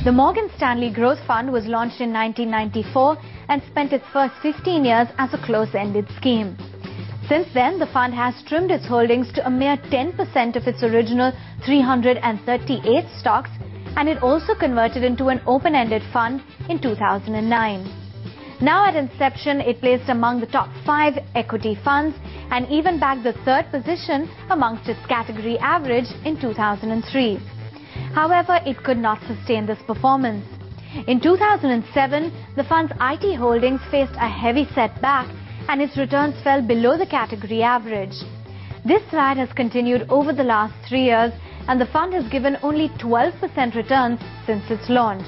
The Morgan Stanley Growth Fund was launched in 1994 and spent its first 15 years as a close-ended scheme. Since then, the fund has trimmed its holdings to a mere 10% of its original 338 stocks, and it also converted into an open-ended fund in 2009. Now at inception, it placed among the top 5 equity funds and even bagged the third position amongst its category average in 2003. However, it could not sustain this performance. In 2007, the fund's IT holdings faced a heavy setback and its returns fell below the category average. This slide has continued over the last 3 years, and the fund has given only 12% returns since its launch.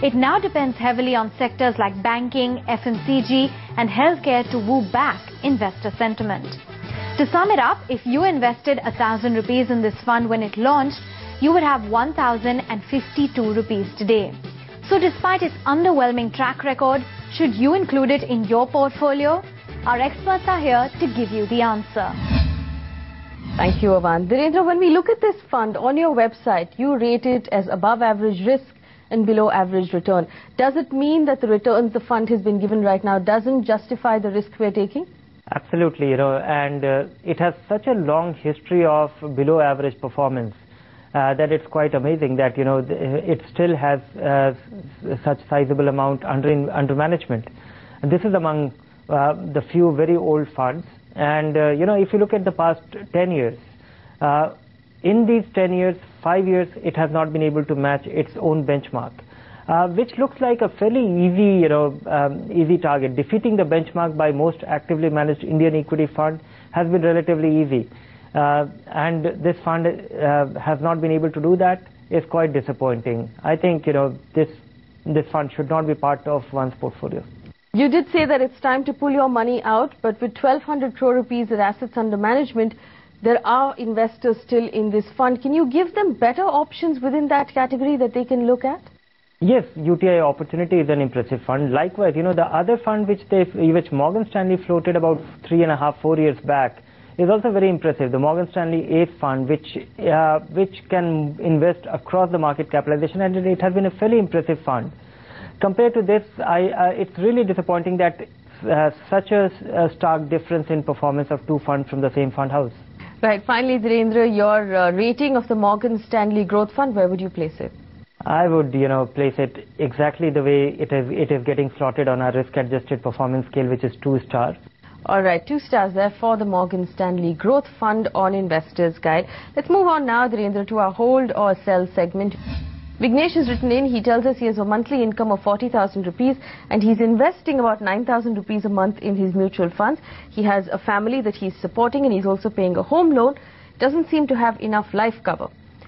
It now depends heavily on sectors like banking, FMCG and healthcare to woo back investor sentiment. To sum it up, if you invested 1,000 rupees in this fund when it launched, you would have 1,052 rupees today. So despite its underwhelming track record, should you include it in your portfolio? Our experts are here to give you the answer. Thank you, Avan. Dhirendra, when we look at this fund on your website, you rate it as above average risk and below average return. Does it mean that the returns the fund has been given right now doesn't justify the risk we're taking? Absolutely, and it has such a long history of below average performance that it's quite amazing that, it still has such sizable amount under management. And this is among the few very old funds. And, if you look at the past 10 years, in these 10 years, 5 years, it has not been able to match its own benchmark, which looks like a fairly easy, easy target. Defeating the benchmark by most actively managed Indian equity fund has been relatively easy. And this fund has not been able to do that. Is quite disappointing. I think, this fund should not be part of one's portfolio. You did say that it's time to pull your money out, but with 1,200 crore rupees in assets under management, there are investors still in this fund. Can you give them better options within that category that they can look at? Yes, UTI Opportunity is an impressive fund. Likewise, the other fund which Morgan Stanley floated about 3.5–4 years back is also very impressive. The Morgan Stanley 8 fund, which can invest across the market capitalization, and it has been a fairly impressive fund. Compared to this, it's really disappointing that such a stark difference in performance of two funds from the same fund house. Right. Finally, Dhirendra, your rating of the Morgan Stanley Growth Fund, where would you place it? I would, place it exactly the way it is getting slotted on our risk-adjusted performance scale, which is 2 stars. All right, 2 stars there for the Morgan Stanley Growth Fund on Investors Guide. Let's move on now, Dhirendra, to our hold or sell segment. Vignesh has written in. He tells us he has a monthly income of 40,000 rupees and he's investing about 9,000 rupees a month in his mutual funds. He has a family that he's supporting and he's also paying a home loan. Doesn't seem to have enough life cover.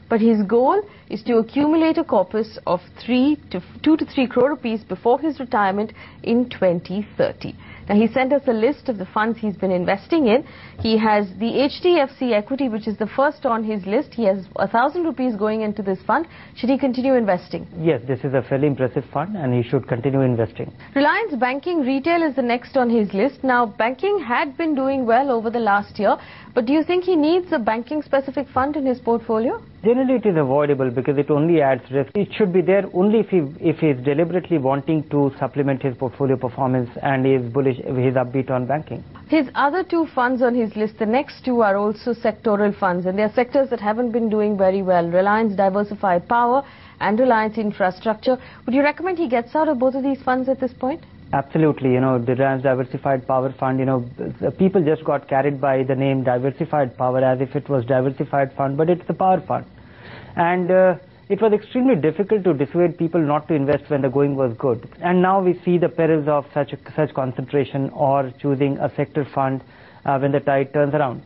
But his goal is to accumulate a corpus of 2 to 3 crore rupees before his retirement in 2030. Now, he sent us a list of the funds he's been investing in. He has the HDFC equity, which is the first on his list. He has 1,000 rupees going into this fund. Should he continue investing? Yes, this is a fairly impressive fund and he should continue investing. Reliance Banking Retail is the next on his list. Now, banking had been doing well over the last year, but do you think he needs a banking-specific fund in his portfolio? Generally, it is avoidable because it only adds risk. It should be there only if he is deliberately wanting to supplement his portfolio performance and is bullish, he is upbeat on banking. His other 2 funds on his list, the next 2 are also sectoral funds, and they are sectors that haven't been doing very well. Reliance Diversified Power and Reliance Infrastructure. Would you recommend he gets out of both of these funds at this point? Absolutely. The Reliance Diversified Power Fund, people just got carried by the name Diversified Power as if it was diversified fund, but it's a power fund. And it was extremely difficult to dissuade people not to invest when the going was good. And now we see the perils of such concentration or choosing a sector fund when the tide turns around.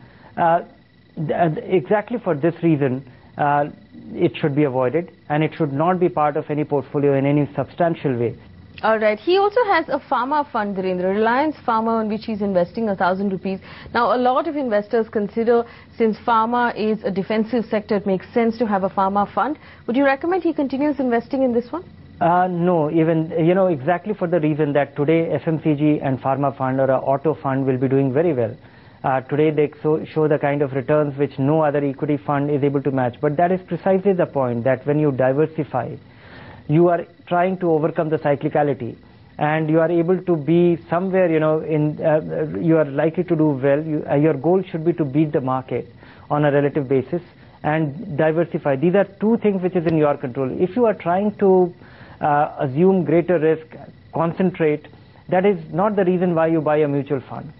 Exactly for this reason, it should be avoided and it should not be part of any portfolio in any substantial way. All right. He also has a pharma fund, Dhirendra, Reliance Pharma, on which he's investing 1,000 rupees. Now, a lot of investors consider, since pharma is a defensive sector, it makes sense to have a pharma fund. Would you recommend he continues investing in this one? No, even, exactly for the reason that today FMCG and pharma fund or a auto fund will be doing very well. Today they show the kind of returns which no other equity fund is able to match. But that is precisely the point, that when you diversify, you are trying to overcome the cyclicality, and you are able to be somewhere, you are likely to do well. Your goal should be to beat the market on a relative basis and diversify. These are two things which is in your control. If you are trying to assume greater risk, concentrate, that is not the reason why you buy a mutual fund.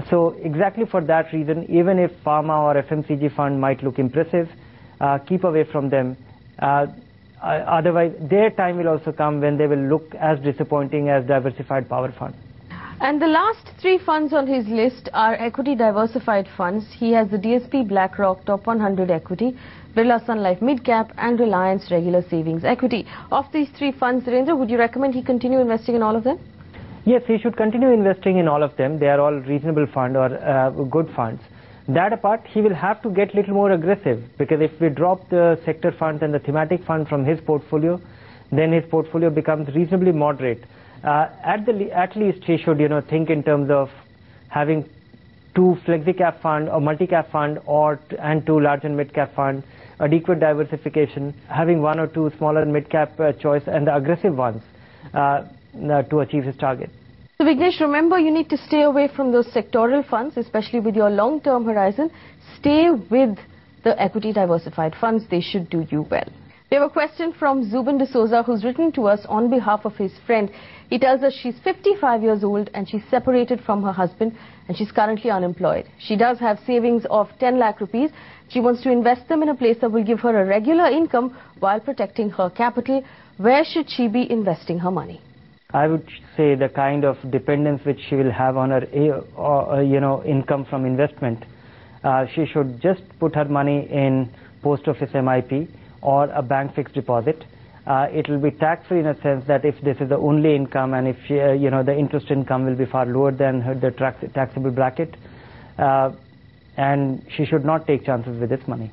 So exactly for that reason, even if pharma or FMCG fund might look impressive, keep away from them. Otherwise, their time will also come when they will look as disappointing as diversified power fund. And the last three funds on his list are equity diversified funds. He has the DSP BlackRock Top 100 Equity, Birla Sun Life Mid Cap and Reliance Regular Savings Equity. Of these three funds, Virendra, would you recommend he continue investing in all of them? Yes, he should continue investing in all of them. They are all reasonable fund or good funds. That apart, he will have to get little more aggressive, because if we drop the sector funds and the thematic fund from his portfolio, then his portfolio becomes reasonably moderate. At least he should, think in terms of having two flexi-cap fund or multi-cap fund and two large and mid-cap fund, adequate diversification, having one or two smaller and mid-cap choice and the aggressive ones to achieve his target. So Vignesh, remember, you need to stay away from those sectoral funds, especially with your long-term horizon. Stay with the equity diversified funds. They should do you well. We have a question from Zubin D'Souza, who's written to us on behalf of his friend. He tells us she's 55 years old and she's separated from her husband and she's currently unemployed. She does have savings of 10 lakh rupees. She wants to invest them in a place that will give her a regular income while protecting her capital. Where should she be investing her money? I would say the kind of dependence which she will have on her income from investment, she should just put her money in post office MIP or a bank fixed deposit. It will be tax-free in a sense that if this is the only income, and if she, the interest income will be far lower than the taxable bracket, and she should not take chances with this money.